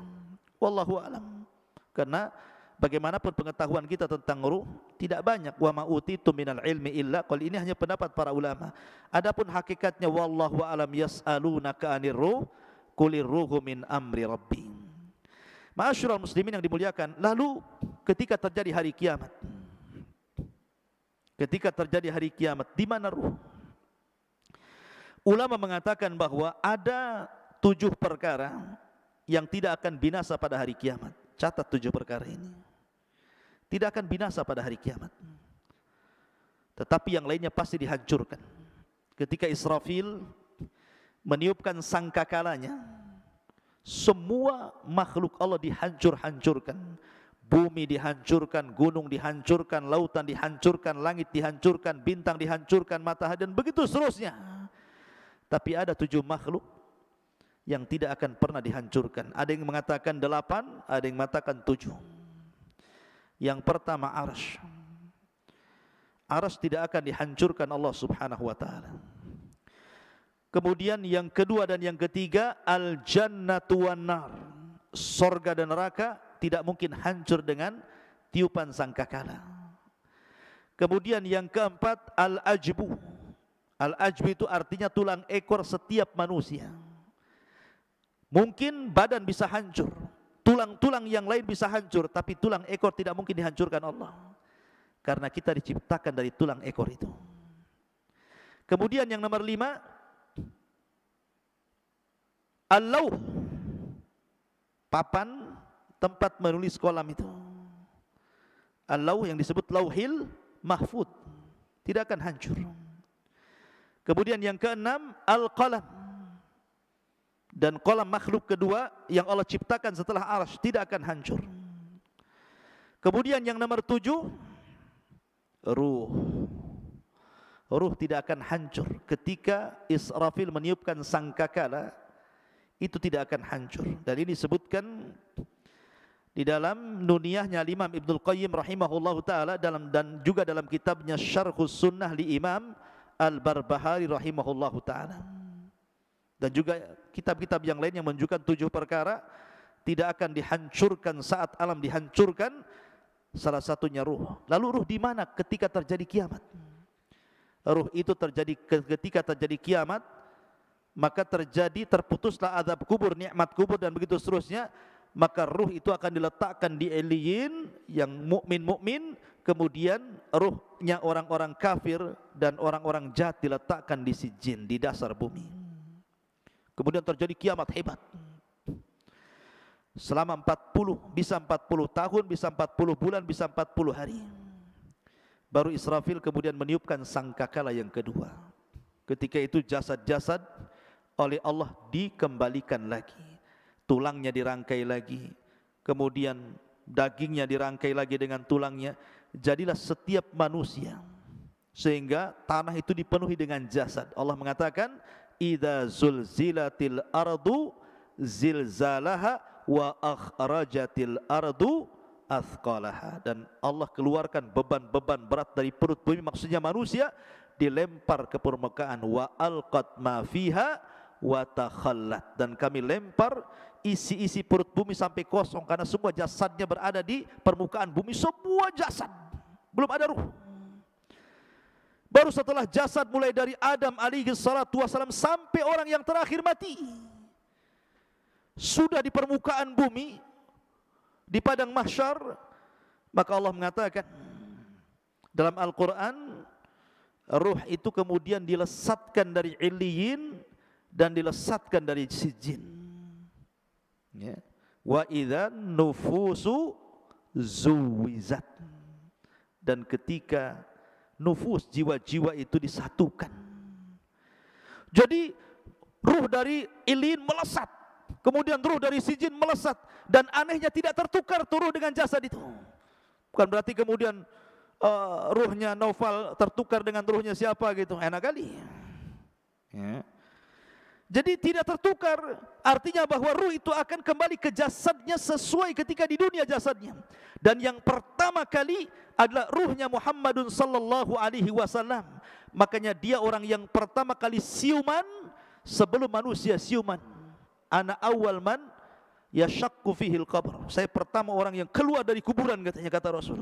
Wallahu a'lam. Karena bagaimanapun pengetahuan kita tentang ruh tidak banyak. Wa ma utitum minal ilmi illa qal. Ini hanya pendapat para ulama. Adapun hakikatnya wallahu a'lam, yas'alunaka 'anir ruh qulir ruhu min amri rabbi. Ma'asyiral muslimin yang dimuliakan, lalu ketika terjadi hari kiamat, di mana ruh? Ulama mengatakan bahwa ada 7 perkara yang tidak akan binasa pada hari kiamat. Catat 7 perkara ini. Tidak akan binasa pada hari kiamat. Tetapi yang lainnya pasti dihancurkan. Ketika Israfil meniupkan sangkakalanya, semua makhluk Allah dihancur-hancurkan. Bumi dihancurkan, gunung dihancurkan, lautan dihancurkan, langit dihancurkan, bintang dihancurkan, matahari, dan begitu seterusnya. Tapi ada 7 makhluk yang tidak akan pernah dihancurkan. Ada yang mengatakan 8, ada yang mengatakan 7. Yang pertama arsy. Arsy tidak akan dihancurkan Allah Subhanahu wa taala. Kemudian yang kedua dan yang ketiga, al-jannatu wan nar. Surga dan neraka tidak mungkin hancur dengan tiupan sangkakala. Kemudian yang keempat, al-ajbu. Al-ajbu itu artinya tulang ekor setiap manusia. Mungkin badan bisa hancur, tulang-tulang yang lain bisa hancur, tapi tulang ekor tidak mungkin dihancurkan Allah, karena kita diciptakan dari tulang ekor itu. Kemudian yang nomor 5, al-lauh, papan tempat menulis kolam itu. Al-lauh yang disebut lauhil mahfud, tidak akan hancur. Kemudian yang keenam, al-qalam, dan kolam makhluk kedua yang Allah ciptakan setelah arsy tidak akan hancur. Kemudian yang nomor 7, ruh. Ruh tidak akan hancur. Ketika Israfil meniupkan sangkakala, itu tidak akan hancur. Dan ini disebutkan di dalam nuniyahnya Imam Ibnul Qayyim rahimahullahu ta'ala, dan juga dalam kitabnya Syarhus Sunnah li Imam Al-Barbahari rahimahullahu ta'ala. Dan juga kitab-kitab yang lain yang menunjukkan 7 perkara tidak akan dihancurkan saat alam dihancurkan. Salah satunya ruh. Lalu ruh di mana ketika terjadi kiamat? Ruh itu terjadi ketika terjadi kiamat, maka terputuslah azab kubur, nikmat kubur, dan begitu seterusnya. Maka ruh itu akan diletakkan di Eliyin yang mukmin, kemudian ruhnya orang-orang kafir dan orang-orang jahat diletakkan di Sijjin, di dasar bumi. Kemudian terjadi kiamat hebat. Selama 40, bisa 40 tahun, bisa 40 bulan, bisa 40 hari. Baru Israfil kemudian meniupkan sangkakala yang kedua. Ketika itu jasad-jasad oleh Allah dikembalikan lagi. Tulangnya dirangkai lagi, kemudian dagingnya dirangkai lagi dengan tulangnya. Jadilah setiap manusia, sehingga tanah itu dipenuhi dengan jasad. Allah mengatakan, idza zulzilatil ardu zilzalaha wa akhrajatil ardu athqalaha. Dan Allah keluarkan beban-beban berat dari perut bumi, maksudnya manusia, dilempar ke permukaan. Wa alqat ma fiha wa takhallat. Dan kami lempar isi-isi perut bumi sampai kosong, karena semua jasadnya berada di permukaan bumi, semua jasad, belum ada ruh. Baru setelah jasad mulai dari Adam alaihi salatu wassalam sampai orang yang terakhir mati, sudah di permukaan bumi, di padang mahsyar, maka Allah mengatakan dalam Al-Quran, ruh itu kemudian dilesatkan dari Iliyin dan dilesatkan dari Sijjin. Ya. Wa idzan nufusu zuwizat. Dan ketika nufus, jiwa-jiwa itu disatukan, Jadi ruh dari Ilin melesat, kemudian ruh dari Sijin melesat, dan anehnya tidak tertukar ruh dengan jasad itu. Bukan berarti kemudian ruhnya Naufal tertukar dengan ruhnya siapa gitu, enak kali ya. Jadi tidak tertukar, artinya bahwa ruh itu akan kembali ke jasadnya sesuai ketika di dunia jasadnya. Dan yang pertama kali adalah ruhnya Muhammadun sallallahu alaihi wasallam. Makanya dia orang yang pertama kali siuman sebelum manusia siuman. Ana awal man yashaqqu fihil qabr. Saya pertama orang yang keluar dari kuburan, katanya, kata Rasul.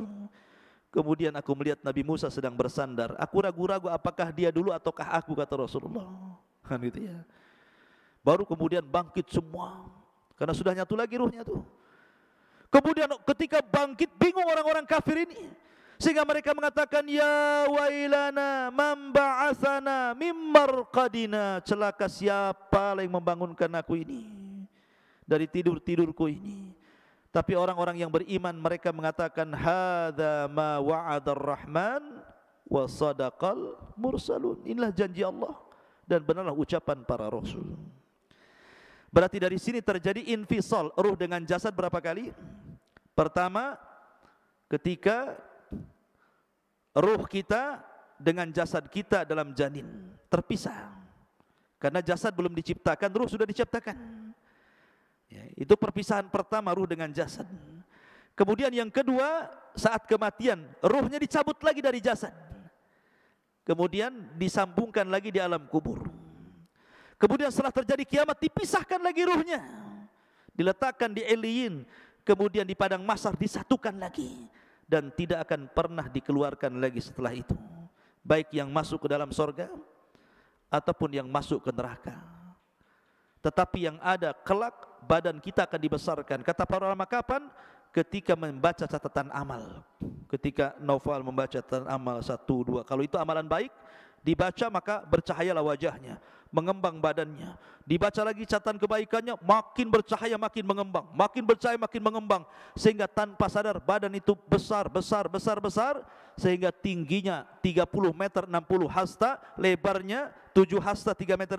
Kemudian aku melihat Nabi Musa sedang bersandar. Aku ragu-ragu apakah dia dulu ataukah aku, kata Rasulullah. Kan gitu ya. Baru kemudian bangkit semua, karena sudah nyatu lagi ruhnya tuh. Kemudian ketika bangkit, bingung orang-orang kafir ini, sehingga mereka mengatakan, ya wailana man ba'atsana mim marqadina. Celaka siapa yang membangunkan aku ini dari tidur-tidurku ini. Tapi orang-orang yang beriman mereka mengatakan, hadza ma wa'adar rahman wa sadaqal mursalun. Inilah janji Allah dan benarlah ucapan para rasul. Berarti dari sini terjadi infisal ruh dengan jasad berapa kali? Pertama, ketika ruh kita dengan jasad kita dalam janin terpisah. Karena jasad belum diciptakan, ruh sudah diciptakan. Ya, itu perpisahan pertama, ruh dengan jasad. Kemudian yang kedua, saat kematian, ruhnya dicabut lagi dari jasad. Kemudian disambungkan lagi di alam kubur. Kemudian setelah terjadi kiamat, dipisahkan lagi ruhnya, diletakkan di Eliyin, kemudian di padang mahsyar disatukan lagi, dan tidak akan pernah dikeluarkan lagi setelah itu, baik yang masuk ke dalam sorga ataupun yang masuk ke neraka. Tetapi yang ada kelak, badan kita akan dibesarkan. Kata para ulama, kapan? Ketika membaca catatan amal. Ketika Naufal membaca catatan amal 1, 2, kalau itu amalan baik dibaca, maka bercahayalah wajahnya, mengembang badannya. Dibaca lagi catatan kebaikannya, makin bercahaya, makin mengembang, makin bercahaya, makin mengembang, sehingga tanpa sadar badan itu besar, sehingga tingginya 30 meter 60 hasta, lebarnya 7 hasta 3,5 meter,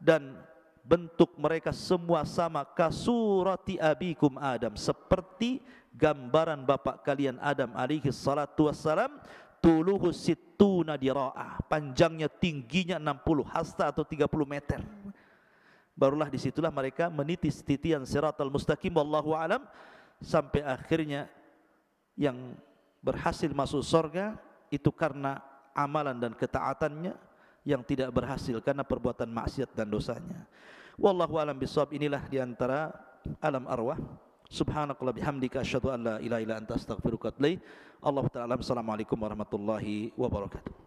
dan bentuk mereka semua sama, kasurati abikum Adam, seperti gambaran bapak kalian Adam alaihi salatu wassalam. Tuluhu sittuna dira'ah, panjangnya tingginya 60 hasta atau 30 meter. Barulah disitulah mereka menitis titian siratal mustaqim, wallahu alam, sampai akhirnya yang berhasil masuk surga itu karena amalan dan ketaatannya, yang tidak berhasil karena perbuatan maksiat dan dosanya. Wallahu alam bisawab. Inilah diantara alam arwah. Subhanakallah bihamdika asyhadu an la ilaha illa anta astaghfiruka wa atubu ilaik. Allahu ta'ala. Assalamualaikum warahmatullahi wabarakatuh.